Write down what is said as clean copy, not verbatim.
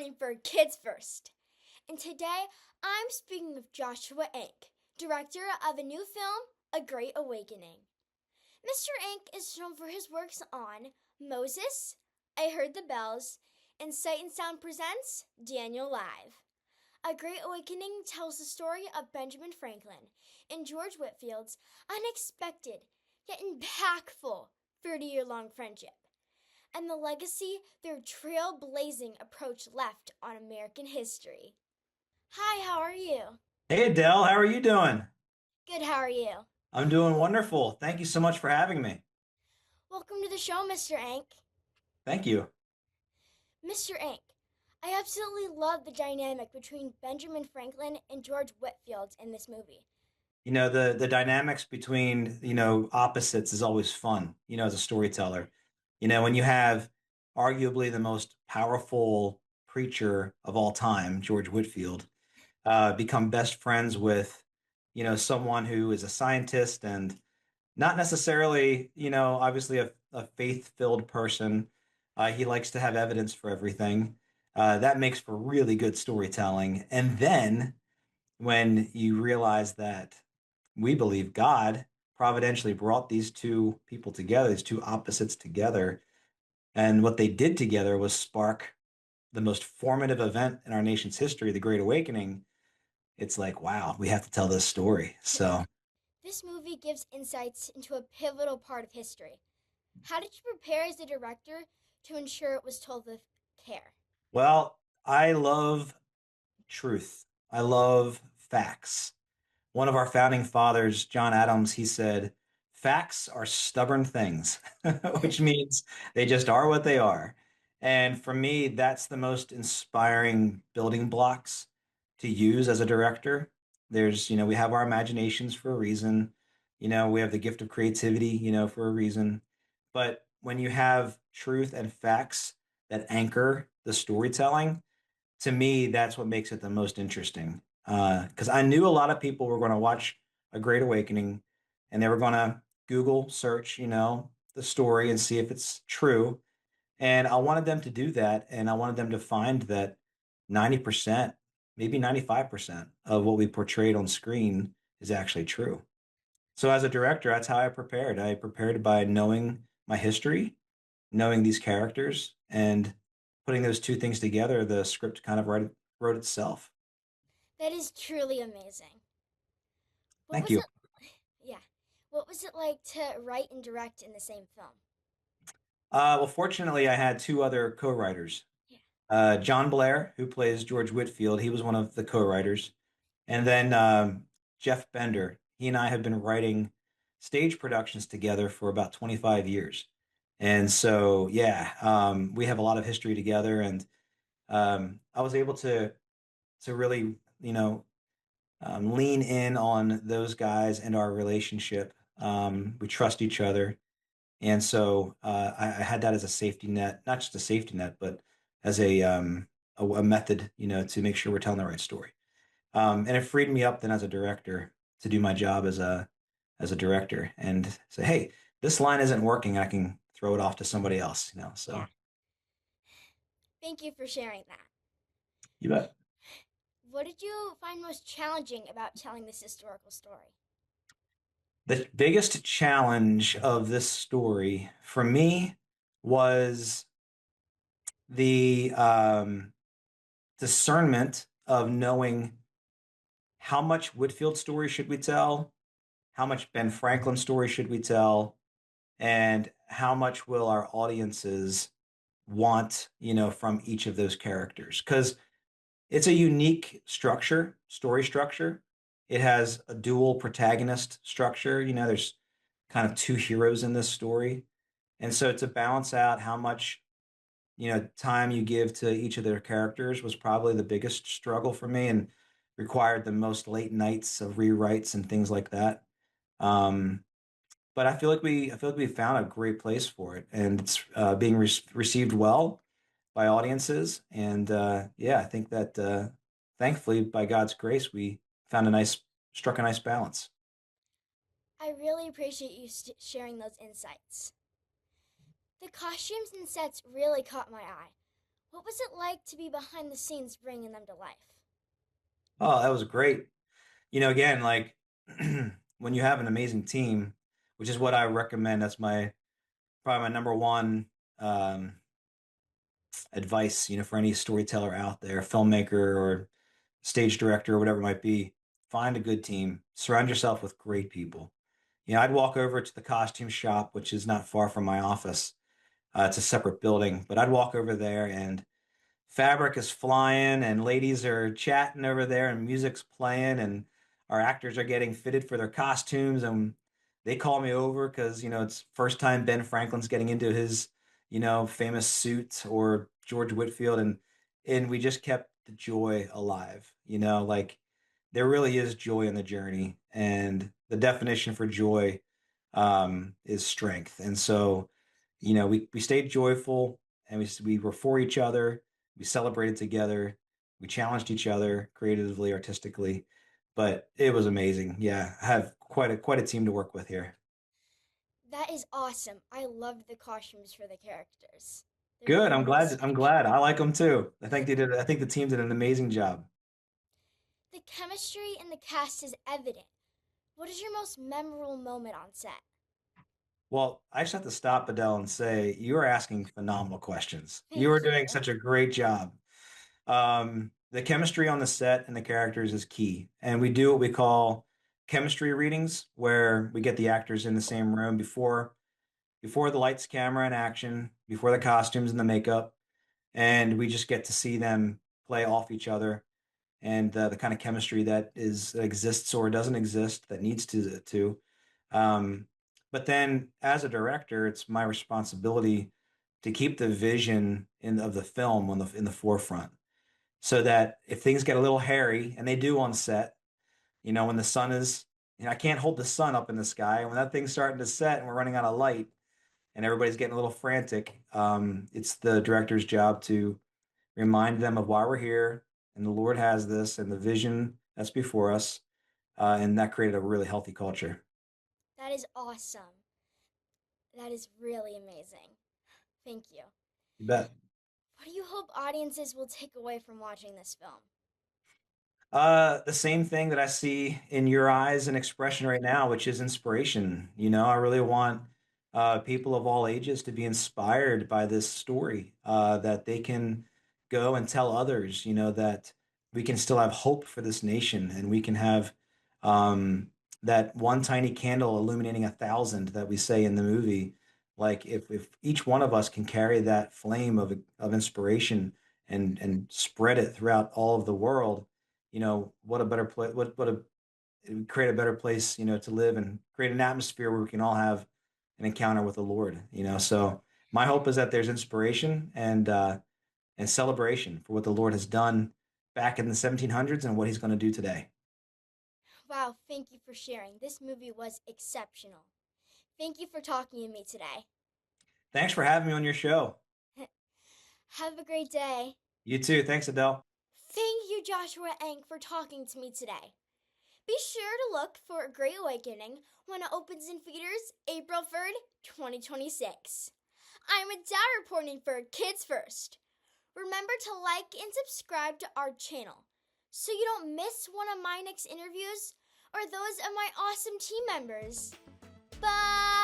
morning for Kids First. And today I'm speaking with Joshua Enck, director of a new film, A Great Awakening. Mr. Enck is known for his works on Moses, I Heard the Bells, and Sight and Sound presents Daniel Live. A Great Awakening tells the story of Benjamin Franklin and George Whitefield's unexpected yet impactful 30-year-long friendship, and the legacy their trailblazing approach left on American history. Hi, how are you? Hey Adele, how are you doing? Good, how are you? I'm doing wonderful. Thank you so much for having me. Welcome to the show, Mr. Enck. Thank you. Mr. Enck, I absolutely love the dynamic between Benjamin Franklin and George Whitefield in this movie. The dynamics between, opposites is always fun, as a storyteller. When you have arguably the most powerful preacher of all time, George Whitefield, become best friends with, someone who is a scientist and not necessarily, obviously a faith-filled person. He likes to have evidence for everything. That makes for really good storytelling. And then when you realize that we believe God providentially brought these two people together, these two opposites together, and what they did together was spark the most formative event in our nation's history, the Great Awakening. It's like, wow, we have to tell this story. So, This movie gives insights into a pivotal part of history. How did you prepare as a director to ensure it was told with care? well, I love truth. I love facts. One of our founding fathers, John Adams, he said, facts are stubborn things, which means they just are what they are. And for me, that's the most inspiring building blocks to use as a director. We have our imaginations for a reason. We have the gift of creativity, for a reason. But when you have truth and facts that anchor the storytelling, to me, that's what makes it the most interesting. Because I knew a lot of people were going to watch A Great Awakening and they were going to Google search, the story and see if it's true. And I wanted them to do that. And I wanted them to find that 90%, maybe 95% of what we portrayed on screen is actually true. So as a director, that's how I prepared. I prepared by knowing my history, knowing these characters, and putting those two things together. The script kind of wrote itself. That is truly amazing. What Thank was you. it? Yeah. What was it like to write and direct in the same film? Well, fortunately, I had two other co-writers. Yeah. John Blair, who plays George Whitfield, he was one of the co-writers. And then Jeff Bender, he and I have been writing stage productions together for about 25 years. And so, yeah, we have a lot of history together. And I was able to really, lean in on those guys and our relationship. We trust each other. And so I had that as a safety net, not just a safety net, but as a method, to make sure we're telling the right story. And it freed me up then as a director to do my job as a director and say, hey, this line isn't working. I can throw it off to somebody else, Yeah. So Thank you for sharing that. you bet. What did you find most challenging about telling this historical story? The biggest challenge of this story for me was the discernment of knowing how much Whitfield story should we tell, how much Ben Franklin story should we tell, and how much will our audiences want, from each of those characters. Because it's a unique structure, story structure. It has a dual protagonist structure. There's kind of two heroes in this story. And so to balance out how much, time you give to each of their characters was probably the biggest struggle for me and required the most late nights of rewrites and things like that. Um, but I feel like we found a great place for it, and it's being received well by audiences. And yeah, I think that thankfully, by God's grace, we found struck a nice balance. I really appreciate you sharing those insights. The costumes and sets really caught my eye. What was it like to be behind the scenes bringing them to life? Oh, that was great. Again, like when you have an amazing team, which is what I recommend. That's my probably my number one um, advice, for any storyteller out there, filmmaker or stage director or whatever it might be. Find a good team. Surround yourself with great people. I'd walk over to the costume shop, which is not far from my office. It's a separate building, but I'd walk over there and fabric is flying and ladies are chatting over there and music's playing and our actors are getting fitted for their costumes and they call me over because it's first time Ben Franklin's getting into his famous suit or George Whitefield and we just kept the joy alive. Like there really is joy in the journey, and the definition for joy is strength. And so we stayed joyful, and we were for each other. We celebrated together. We challenged each other creatively, artistically, but it was amazing. Yeah, I have quite a team to work with here. That is awesome. I loved the costumes for the characters. They're Good. very I'm glad. I'm nostalgic. glad. I like them too. I think the team did an amazing job. The chemistry in the cast is evident. What is your most memorable moment on set? Well, I just have to stop Adele and say you are asking phenomenal questions. You are Thank doing you. such a great job. The chemistry on the set and the characters is key. And we do what we call chemistry readings, where we get the actors in the same room before the lights, camera, and action, before the costumes and the makeup, and we just get to see them play off each other and the kind of chemistry that exists or doesn't exist that needs to. Um, but then, as a director, it's my responsibility to keep the vision of the film in the forefront so that if things get a little hairy, and they do on set, when the sun is, I can't hold the sun up in the sky. When that thing's starting to set and we're running out of light and everybody's getting a little frantic, it's the director's job to remind them of why we're here and the Lord has this and the vision that's before us. And that created a really healthy culture. That is awesome. That is really amazing. Thank you. You bet. What do you hope audiences will take away from watching this film? The same thing that I see in your eyes and expression right now, which is inspiration. I really want people of all ages to be inspired by this story, that they can go and tell others, that we can still have hope for this nation and we can have that one tiny candle illuminating 1,000 that we say in the movie. Like if each one of us can carry that flame of inspiration and spread it throughout all of the world, what a better place, what a it would create a better place, to live and create an atmosphere where we can all have an encounter with the Lord, So my hope is that there's inspiration and celebration for what the Lord has done back in the 1700s and what He's going to do today. Wow, thank you for sharing. This movie was exceptional. Thank you for talking to me today. Thanks for having me on your show. Have a great day. You too. Thanks, Adele. Thank you, Joshua Enck, for talking to me today. Be sure to look for A Great Awakening when it opens in theaters April 3rd, 2026. I'm Adele reporting for Kids First. Remember to like and subscribe to our channel so you don't miss one of my next interviews or those of my awesome team members. Bye!